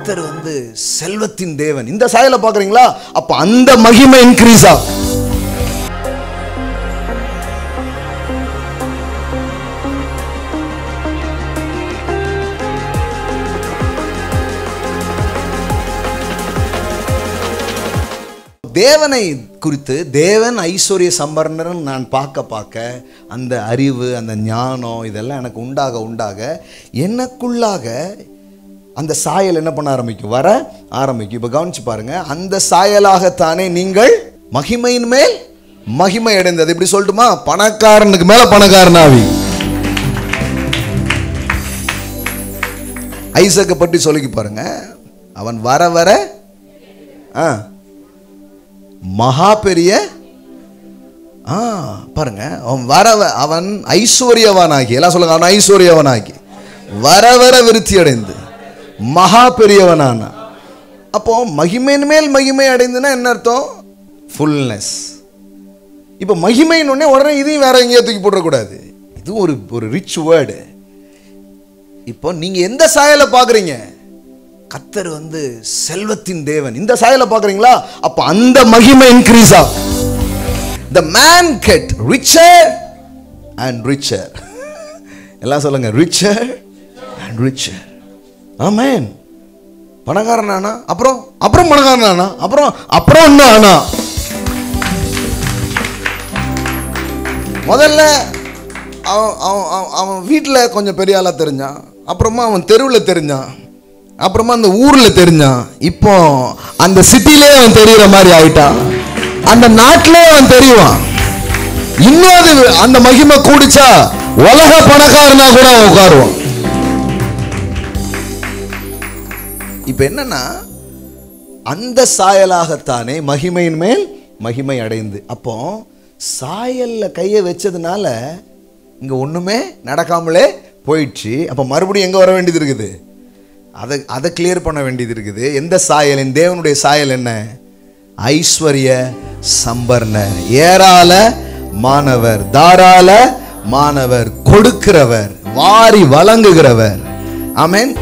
கர்த்தர் செல்வத்தின் தேவன். இந்த சாயலை பார்க்குறீங்களா? அப்போ அந்த மகிமை இன்க்ரீஸ் ஆகும். தேவனை குறித்து தேவன் ஐஸ்வர்ய சம்பர்ணர் நான் பார்க்க அந்த அறிவு, அந்த ஞானம் இதெல்லாம் எனக்கு உண்டாக எனக்குள்ளாக அந்த சாயல் என்ன பண்ண ஆரம்பிக்கும்? வர ஆரம்பிக்கும். இப்போ கவனிச்சு பாருங்க, அந்த சாயலாகத்தானே நீங்கள் மகிமையின் மேல் மகிமை அடைந்தது. இப்படி சொல்லட்டுமா? பணக்காரனுக்கு மேல பணக்காரனாவி. ஐசக்கை பற்றி சொல்லி பாருங்க, அவன் வர வர மகா பெரிய பாருங்க, அவன் ஐஸ்வர்யவானாகி, எல்லாம் சொல்லுங்க, அவன் ஐஸ்வர்யவானாகி வர வர விருத்தி அடைந்து மகா பெரியவனான. அப்போ மகிமையின் மேல் மகிமை அடைந்துன்னா என்ன அர்த்தம்? ஃபுல்னஸ். இப்போ மகிமைன்னு உடனே இதையும் வேற எங்கேயோ தூக்கி போடக்கூடாது. இது ஒரு ரிச் வேர்டு. இப்போ நீங்க எந்த சாயலை பார்க்குறீங்க? கர்த்தர் செல்வத்தின் தேவன். இந்த சாயலை பார்க்குறீங்களா? அப்போ அந்த மகிமை இன்க்ரீஸ் ஆகும். The man get richer and richer. எல்லாம் சொல்லுங்க, richer and richer. ஆமென். பணக்காரன் ஆனா, அப்புறம் பணக்காரன் ஆனா, அப்புறம் என்ன ஆனா? முதல்ல அவன் வீட்டில் கொஞ்சம் பெரிய ஆளா தெரிஞ்சான், அப்புறமா அவன் தெருவில் தெரிஞ்சான், அப்புறமா அந்த ஊர்ல தெரிஞ்சான், இப்போ அந்த சிட்டிலே அவன் தெரியுற மாதிரி ஆயிட்டான், அந்த நாட்டிலே அவன் தெரியுவான். இன்னொரு அந்த மகிமை கூடிச்சா உலக பணக்காரனா கூட அவன் உட்காருவான். இப்ப என்னன்னா, அந்த சாயலாகத்தானே மகிமையின் மேல் மகிமை அடைந்து. அப்போ சாயல்ல கையை வச்சதுனால இங்க ஒண்ணுமே நடக்காமலே போயிடுச்சு. அப்ப மறுபடியும் எங்க வர வேண்டியது இருக்குது? அதை கிளியர் பண்ண வேண்டியது இருக்குது. எந்த சாயல்? தேவனுடைய சாயல் என்ன? ஐஸ்வர்ய சம்பர்ணர், ஏராள மானவர், தாராள மானவர், கொடுக்கிறவர், வாரி வழங்குகிறவர். ஆமென்.